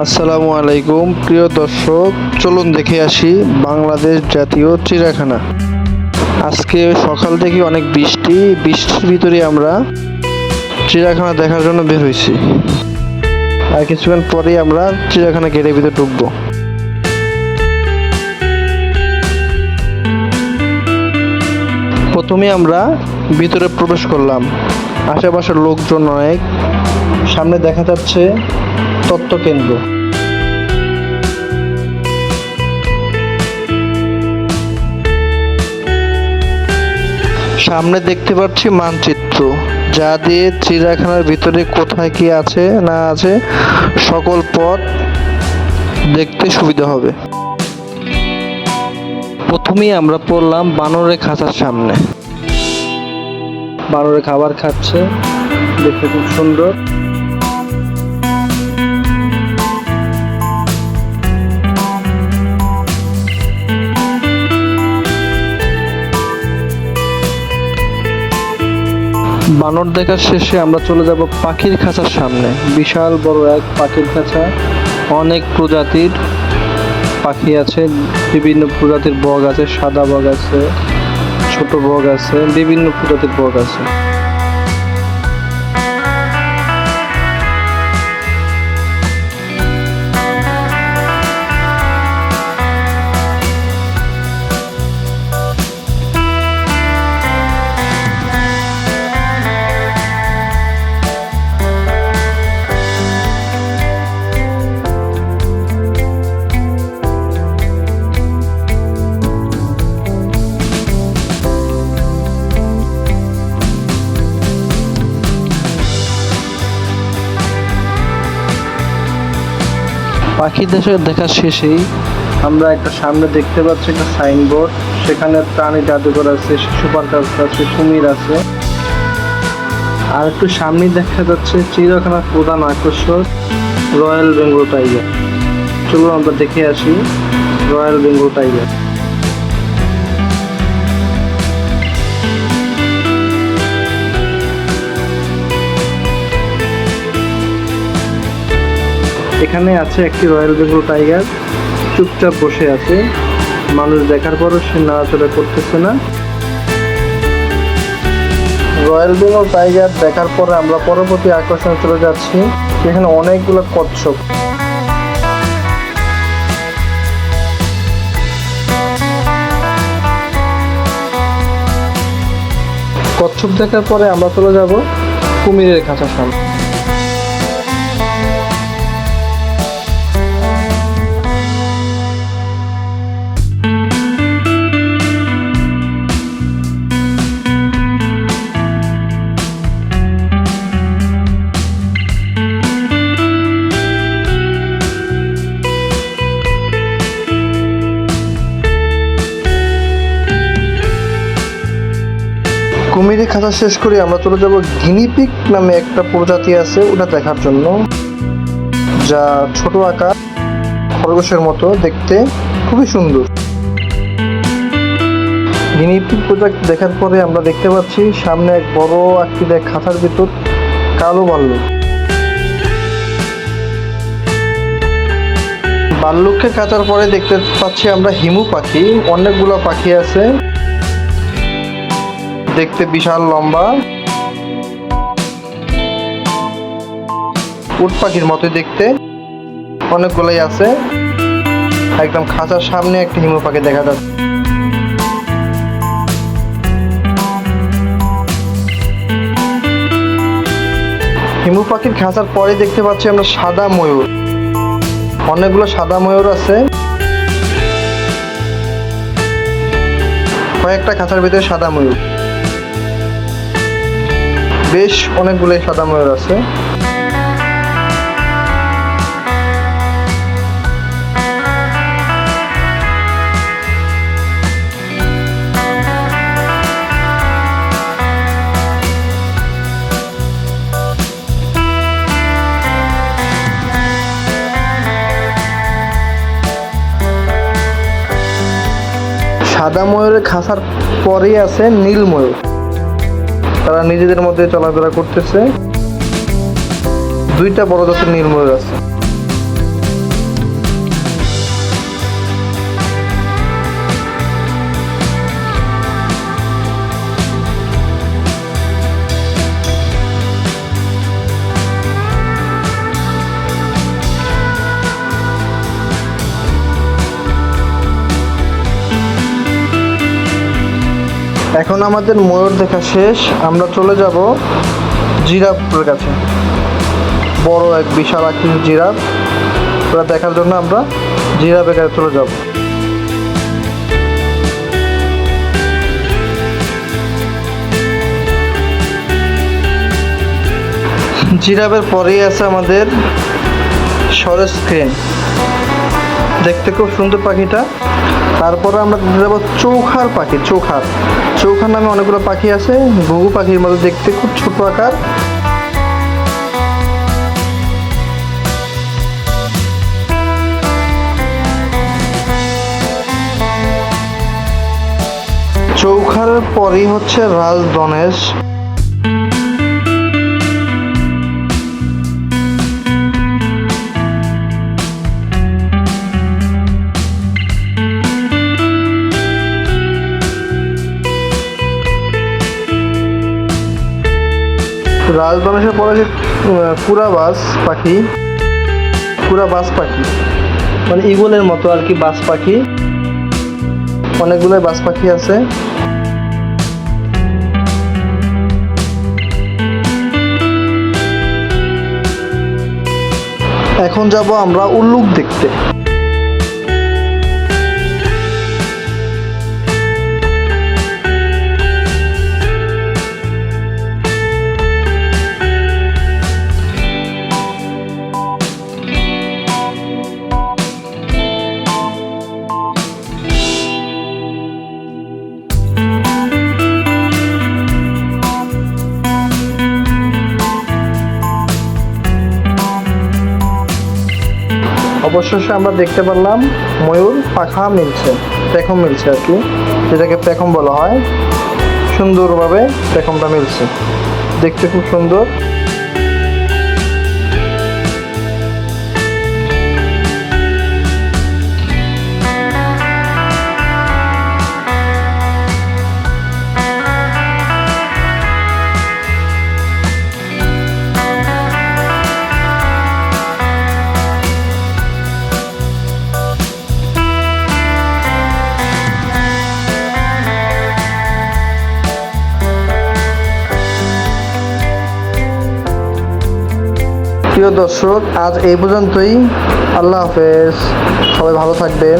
আসসালামু আলাইকুম প্রিয় দর্শক, চলুন দেখে আসি বাংলাদেশ জাতীয় চিড়িয়াখানা। আজকে সকাল থেকে অনেক বৃষ্টির ভিতরে আমরা চিড়িয়াখানা দেখার জন্য বের হয়েছি। আর কিছুক্ষণ পরেই আমরা চিড়িয়াখানা গেটের ভিতরে ঢুকবো। প্রথমে আমরা ভিতরে প্রবেশ করলাম। আশেপাশের লোকজন অনেক। সামনে দেখা যাচ্ছে তথ্য কেন্দ্র। সামনে দেখতে পাচ্ছি মানচিত্র, যা দিয়ে চিড়িয়াখানার ভিতরে কোথায় কি আছে না আছে সকল পথ দেখতে সুবিধা হবে। প্রথমেই আমরা পড়লাম বানরের খাঁচার সামনে। বানরে খাবার খাচ্ছে, দেখতে খুব সুন্দর। বানর দেখার শেষে আমরা চলে যাব পাখির খাঁচার সামনে। বিশাল বড় এক পাখির খাঁচা, অনেক প্রজাতির পাখি আছে, বিভিন্ন প্রজাতির বক আছে, সাদা বক আছে, ছোট বক আছে, বিভিন্ন প্রজাতির বক আছে। পাখি দেখা শেষেই আমরা একটা সামনে দেখতে পাচ্ছি একটা সাইনবোর্ড। সেখানে প্রাণী জাদুঘর আছে, শিশু পার্ক আছে, কুমির আছে। আর একটু সামনে দেখা যাচ্ছে চিড়িয়াখানার প্রধান আকর্ষণ রয়্যাল বেঙ্গল টাইগার। চলুন আমরা দেখে আসি রয়্যাল বেঙ্গল টাইগার। এখানে আছে একটি রয়্যাল বেঙ্গল টাইগার, চুপচাপ বসে আছে। মানুষ দেখার পরও সে নাড়াচড়া করতেছে না। রয়্যাল বেঙ্গল টাইগার দেখার পরে আমরা পরবর্তী আকর্ষণে চলে যাচ্ছি। এখানে অনেকগুলো কচ্ছপ। কচ্ছপ দেখার পরে আমরা চলে যাব কুমিরের খাঁচার সামনে। কুমিরের খাঁচা শেষ করে আমরা চলে যাব গিনিপিগ নামে একটা প্রজাতি আছে, ওটা দেখার জন্য, যা ছোট আকার, খরগোশের মতো দেখতে, খুবই সুন্দর। গিনিপিগ প্রজাতি দেখার পরে আমরা দেখতে পাচ্ছি সামনে এক বড় আকৃতির খাঁচার ভিতর কালো ভাল্লুক। ভাল্লুককে খাঁচার পরে দেখতে পাচ্ছি আমরা হিমু পাখি। অনেকগুলো পাখি আছে, দেখতে বিশাল লম্বা, উট পাখির মতোই দেখতে, অনেকগুলাই আছে। একদম খাঁচার সামনে একটা হিমু পাখি দেখা যাচ্ছে। হিমু পাখির খাঁচার পরে দেখতে পাচ্ছি আমরা সাদা ময়ূর। অনেকগুলো সাদা ময়ূর আছে, কয়েকটা খাঁচার ভিতরে সাদা ময়ূর, বেশ অনেকগুলোই সাদা ময়ূর আছে। সাদা ময়ূরের খাঁচার পরেই আছে নীল ময়ূর। তারা নিজেদের মধ্যে চলাফেরা করতেছে। দুইটা বড় জাতের নীল ময়ূর আছে। এখন আমাদের ময়ূর দেখা শেষ, আমরা চলে যাব জিরাফের কাছে। বড় এক বিশাল আকৃতির জিরাফ, ওরা দেখার জন্য আমরা জিরাফের কাছে চলে যাব। জিরাফের পরেই আছে আমাদের সরেস ক্রেন, দেখতে খুব সুন্দর পাখিটা। তারপরে আমরা যাব চৌখার পাখি। চৌখার নামে অনেকগুলো পাখি আছে, ঘুঘু পাখির মতো দেখতে, খুব ছোট আকার। চৌখার পরই হচ্ছে রাজধনেশ। রাজধনেশের পরে যে কুরাবাস পাখি, মানে ঈগলের মতো আর কি বাজ পাখি, অনেকগুলো বাজ পাখি আছে। এখন যাব আমরা উল্লুক দেখতে। অবশেষে আমরা দেখতে পারলাম ময়ূর পাখা মিলছে, পেখম মিলছে আর কি, যেটাকে পেখম বলা হয়। সুন্দরভাবে পেখমটা মিলছে, দেখতে খুব সুন্দর। প্রিয় দর্শক, আজ এই পর্যন্তই। আল্লাহ হাফেজ, সবাই ভালো থাকবেন।